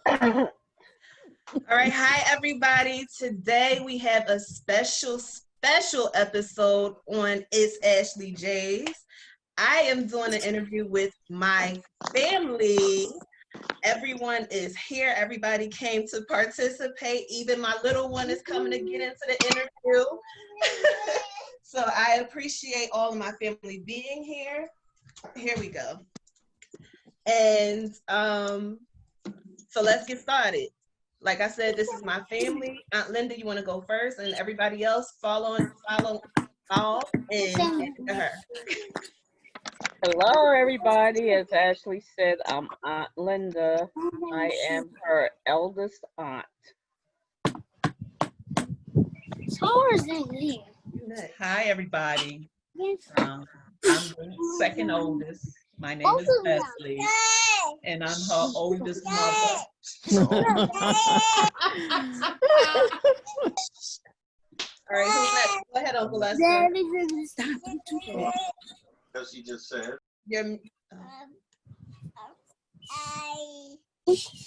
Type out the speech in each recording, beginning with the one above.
All right, hi everybody. Today we have a special episode on It's Ashley J's. I am doing an interview with my family. Everyone is here. Everybody came to participate. Even my little one is coming to get into the interview. So I appreciate all of my family being here. Here we go. And so let's get started. Like I said, this is my family. Aunt Linda, you want to go first, and everybody else follow and get to her. Hello, everybody. As Ashley said, I'm Aunt Linda. I am her eldest aunt. Hi, everybody. I'm the second oldest. My name is Leslie, and I'm her oldest mother. All right, who's next? Go ahead, Uncle Lester. Stop. As he just said.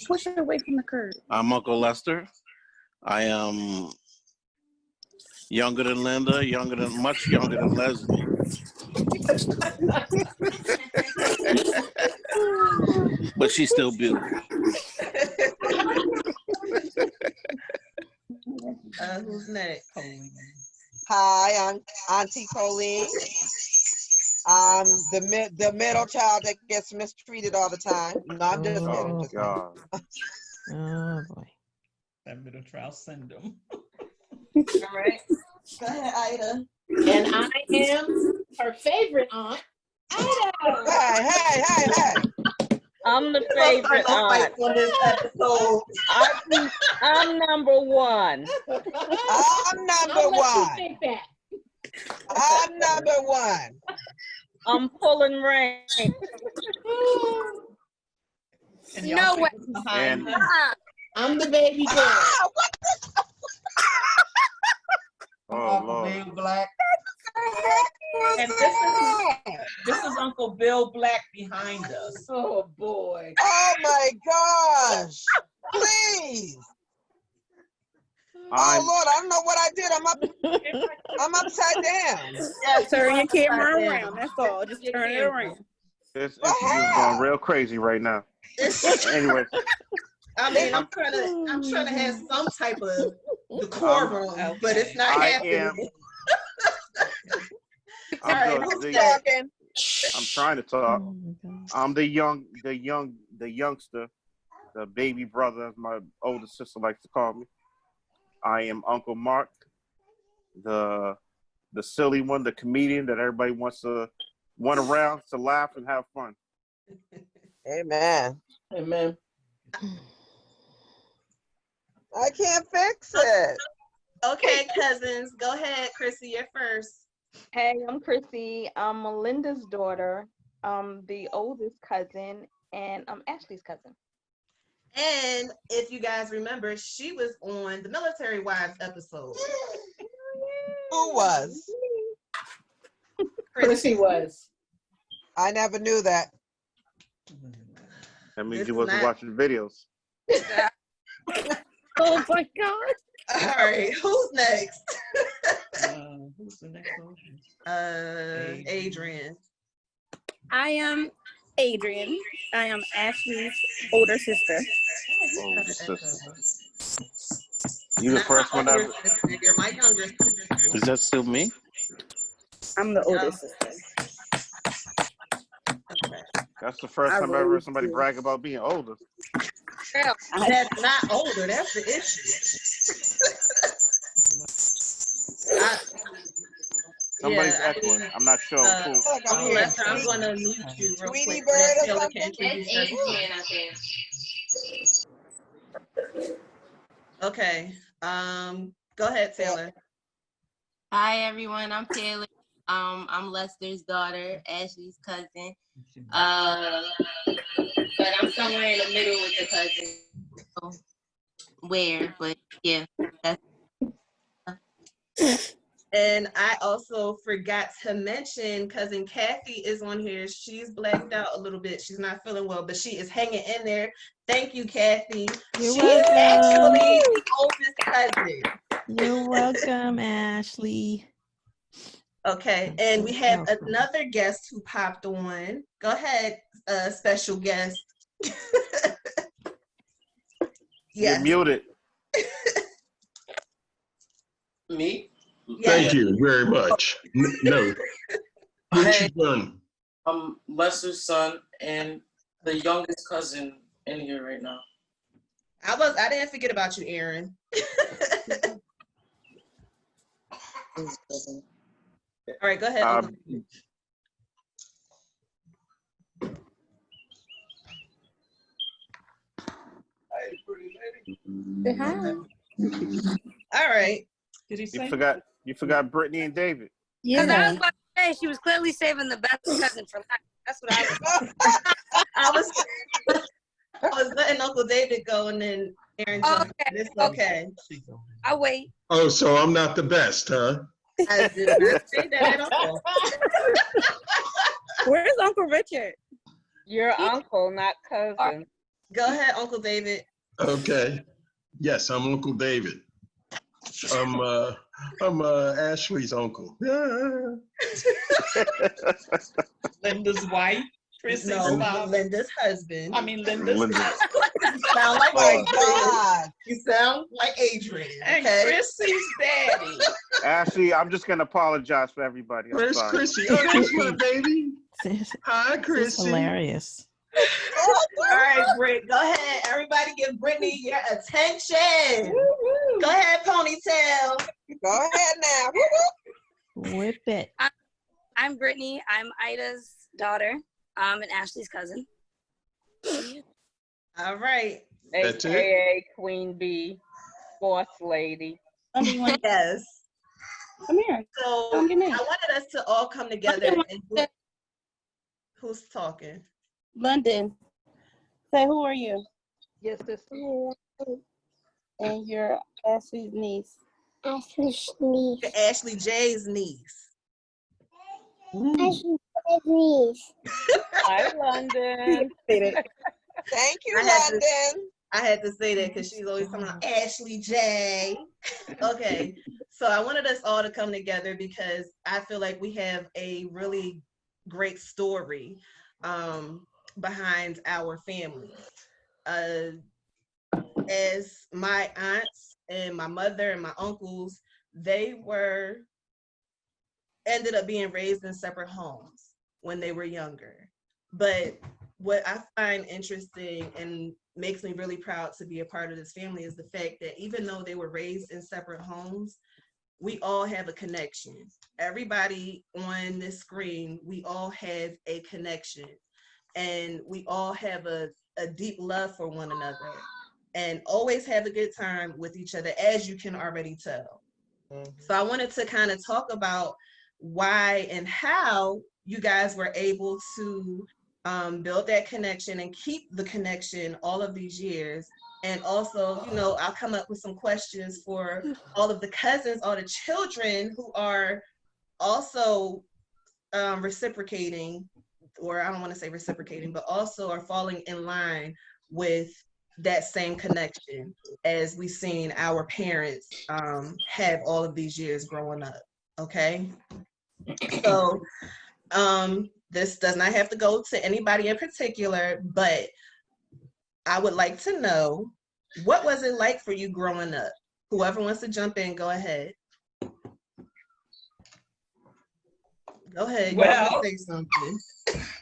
Push it away from the curb. I'm Uncle Lester. I am younger than Linda, much younger than Leslie. But she's still beautiful. Who's next? Hi, I'm Auntie Colleen. I'm the middle child that gets mistreated all the time. No, I'm just kidding. Oh, God. Oh, boy. That middle child syndrome. All right. Go ahead, Ida. And I am her favorite aunt, Ida. Hey. I'm the favorite aunt. On this episode. I'm number one. I'm number I'll let you one. think that. I'm number one. I'm pulling rank. And No way. And I'm the baby girl. oh, Lord. Black. And this is Uncle Bill Black behind us. Oh boy. Oh my gosh. Please. Oh Lord, I don't know what I did. I'm upside down. Yeah, Turn your camera around. That's all. Just turn it around. This interview's going real crazy right now. Anyway. I mean, I'm trying to have some type of decorum, but it's not happening. All right, who's talking? I'm trying to talk. I'm the youngster, the baby brother, as my older sister likes to call me. I am Uncle Mark, the silly one, the comedian that everybody wants around to laugh and have fun. Amen. Amen. I can't fix it. Okay, cousins, go ahead, Chrissy, you're first. Hey, I'm Chrissy. I'm Melinda's daughter. I'm the oldest cousin, and I'm Ashley's cousin. And if you guys remember, she was on the Military Wives episode. Who was? Chrissy was. I never knew that. That means you wasn't watching videos. Oh my God. All right, who's next? Who's the next one? Adrian. I am Adrian. I am Ashley's older sister. Oh, sister. You the first one ever. You're my younger sister. Is that still me? I'm the older sister. Okay. That's the first time I ever heard somebody brag about being older. That's not older, that's the issue. Somebody's echoing. I'm not sure. I'm going to mute you real Tweety quick. Bird or Taylor something? can introduce herself. I think. Okay. Go ahead, Taylor. Hi everyone, I'm Taylor. I'm Lester's daughter, Ashley's cousin. But I'm somewhere in the middle with the cousin. Where? But yeah, that's And I also forgot to mention cousin Kathy is on here. She's blacked out a little bit. She's not feeling well, but she is hanging in there. Thank you, Kathy. You're She's welcome. actually the oldest cousin. You're welcome, Ashley. Okay, and we have another guest who popped on. Go ahead, special guest. You're muted. Me? Thank you very much. No. What you done? I'm Lester's son and the youngest cousin in here right now. I didn't forget about you, Aaron. All right, go ahead. Uncle. All right. Did he say? You forgot Brittany and David. Yeah. Because I was about to say she was clearly saving the best cousin for last. That's what I was. I was letting Uncle David go, and then Aaron jumped. Okay. It's okay. I'll wait. Oh, so I'm not the best, huh? I did not say that at all. Where's Uncle Richard? Your uncle, not cousin. Go ahead, Uncle David. Okay. Yes, I'm Uncle David. I'm Ashley's uncle. Yeah. Linda's wife. Chrissy's mom. Linda's husband. I mean, Linda's You sound like Adrian. You sound like Adrian. And okay? Chrissy's daddy. Ashley, I'm just gonna apologize for everybody. Where's Chrissy? Oh, that's my baby. Hi, Chrissy. It's hilarious. All right, Britt, go ahead. Everybody give Brittany your attention. Woo-hoo. Go ahead, Ponytail. Go ahead now. Whip it. I'm Brittany. I'm Ida's daughter. And Ashley's cousin. All right. That's it? AKA Queen Bee, boss lady. Yes. Come here. So Don't get me. I wanted us to all come together. And who's talking? London. Say, who are you? Yes, sister. And you're Ashley's niece. Ashley's niece. Ashley J's niece. Ashley's niece. Hi, London. Thank you, London. I had to say that because she's always talking about Ashley J. Okay, so I wanted us all to come together because I feel like we have a really great story behind our family. As my aunts and my mother and my uncles, they ended up being raised in separate homes when they were younger. But what I find interesting and makes me really proud to be a part of this family is the fact that even though they were raised in separate homes, we all have a connection. Everybody on this screen, we all have a connection, and we all have a deep love for one another and always have a good time with each other, as you can already tell. So I wanted to kind of talk about why and how you guys were able to build that connection and keep the connection all of these years. And also, I'll come up with some questions for all of the cousins, all the children who are also reciprocating, or I don't want to say reciprocating, but also are falling in line with that same connection as we've seen our parents have all of these years growing up. Okay. So this does not have to go to anybody in particular, but I would like to know, what was it like for you growing up? Whoever wants to jump in, go ahead. Go ahead. Well, say something.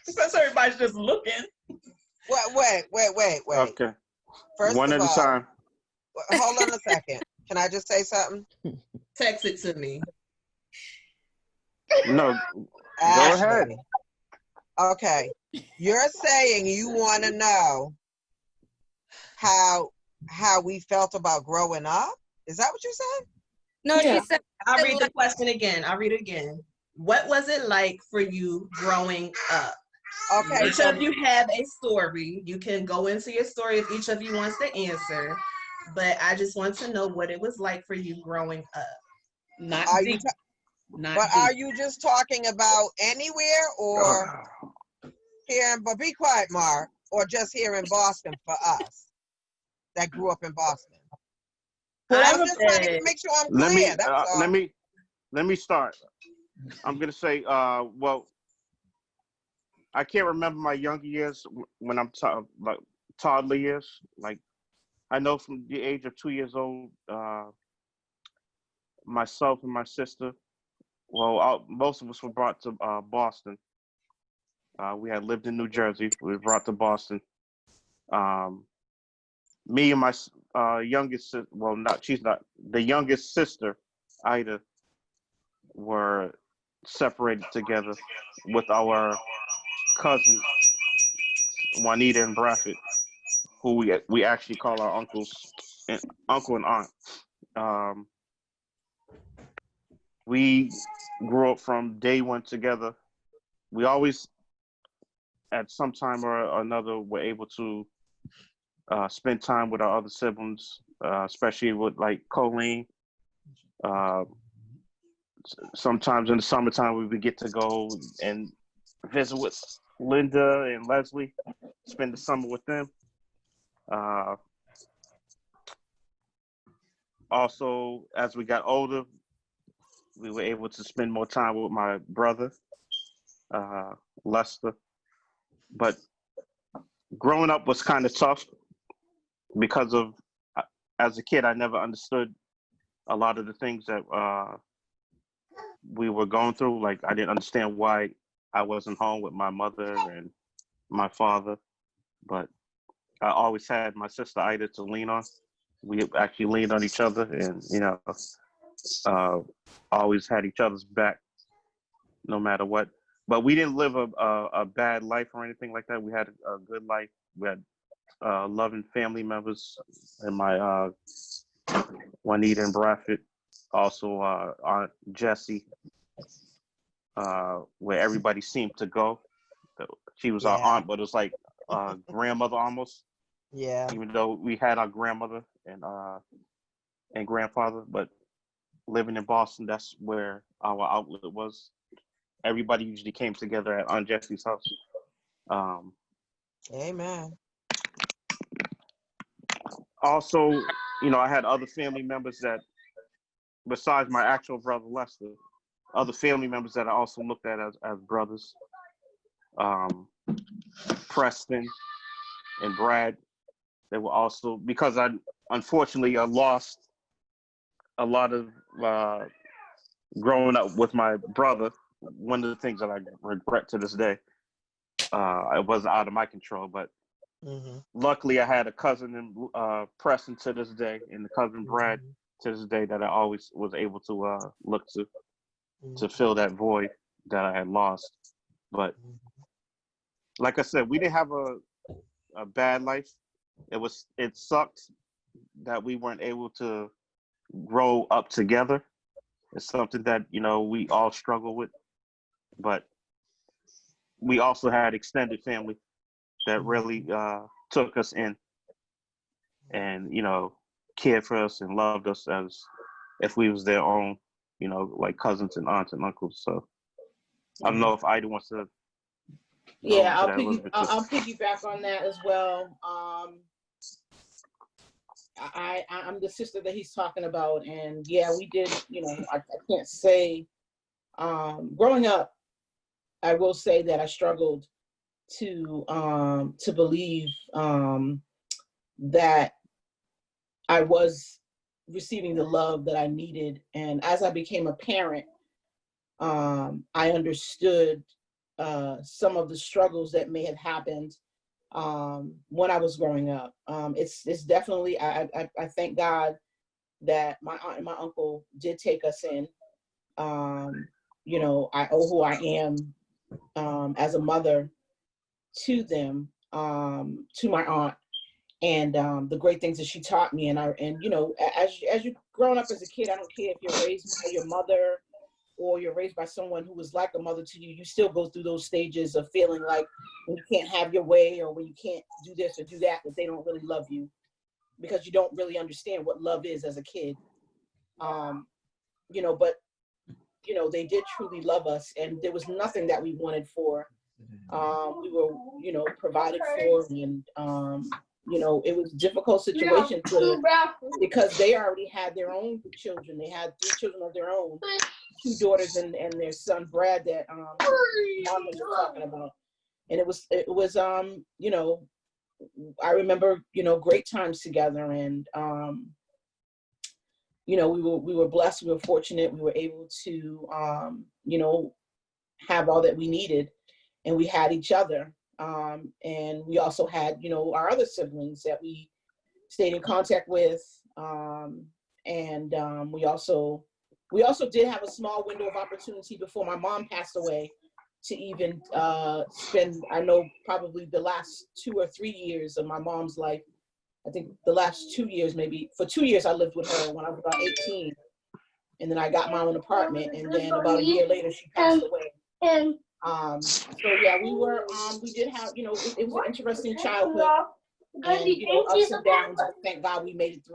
Since everybody's just looking. Wait. Okay. First one of at all, a time. Hold on a second. Can I just say something? Text it to me. No. Ashley. Go ahead. Okay. You're saying you want to know how we felt about growing up? Is that what you said? No, she said. I'll read the question again. What was it like for you growing up? Okay. Each of you have a story. You can go into your story if each of you wants to answer, but I just want to know what it was like for you growing up. Not not But deep. are you just talking about anywhere or here in, but be quiet, Mark, or just here in Boston for us that grew up in Boston? I'm just trying to make sure I'm clear. That's all. Let me start. I'm gonna say, well, I can't remember my younger years when I'm like toddler years. Like, I know from the age of 2 years old, myself and my sister, well, most of us were brought to Boston. We had lived in New Jersey. We were brought to Boston. Me and my youngest, well, she's not, the youngest sister, Ida, were separated together with our cousins, Juanita and Bradford, who we actually call our uncle and aunt. We grew up from day one together. We always, at some time or another, were able to spend time with our other siblings, especially with like Colleen. Sometimes in the summertime, we would get to go and visit with Linda and Leslie, spend the summer with them. Also, as we got older, we were able to spend more time with my brother, Lester. But growing up was kind of tough because of, as a kid, I never understood a lot of the things that we were going through. Like, I didn't understand why I wasn't home with my mother and my father. But I always had my sister Ida to lean on. We actually leaned on each other, and always had each other's back, no matter what. But we didn't live a bad life or anything like that. We had a good life. We had loving family members, and my Juanita and Bradford, also Aunt Jessie, where everybody seemed to go. She was our aunt, but it was like grandmother almost. Yeah. Even though we had our grandmother and grandfather, but living in Boston, that's where our outlet was. Everybody usually came together at Aunt Jessie's house. Amen. Also, I had other family members that, besides my actual brother Lester, other family members that I also looked at as brothers. Preston and Brad, they were also, because I unfortunately lost a lot of growing up with my brother. One of the things that I regret to this day, it wasn't out of my control, but luckily I had a cousin in Preston to this day, and the cousin Brad to this day that I always was able to look to fill that void that I had lost. But like I said, we didn't have a bad life. It sucked that we weren't able to grow up together. It's something that we all struggle with, but we also had extended family that really took us in and cared for us and loved us as if we was their own, like cousins and aunts and uncles. So I don't know if Ida wants to. Yeah, I'll piggyback on that as well. I'm the sister that he's talking about, and yeah, we did. I can't say. Growing up, I will say that I struggled to believe that I was receiving the love that I needed, and as I became a parent, I understood some of the struggles that may have happened when I was growing up. It's definitely, I thank God that my aunt and my uncle did take us in. I owe who I am as a mother to them, to my aunt, and the great things that she taught me. And as you growing up as a kid, I don't care if you're raised by your mother or you're raised by someone who was like a mother to you, you still go through those stages of feeling like when you can't have your way or when you can't do this or do that they don't really love you because you don't really understand what love is as a kid. But you know, they did truly love us, and there was nothing that we wanted for. We were, you know, provided for, and you know, it was a difficult situation because they already had their own children. They had 3 children of their own, 2 daughters and their son Brad that Mom was talking about. And it was you know, I remember, you know, great times together, and you know, we were blessed, we were fortunate, we were able to you know, have all that we needed, and we had each other. And we also had, you know, our other siblings that we stayed in contact with. And we also did have a small window of opportunity before my mom passed away to even spend, I know, probably the last 2 or 3 years of my mom's life. I think the last 2 years, maybe. For 2 years, I lived with her when I was about 18. And then I got my own apartment. And then about a year later, she passed away. So yeah, we did have, you know, it was an interesting childhood, and, you know, ups and downs, but thank God we made it through.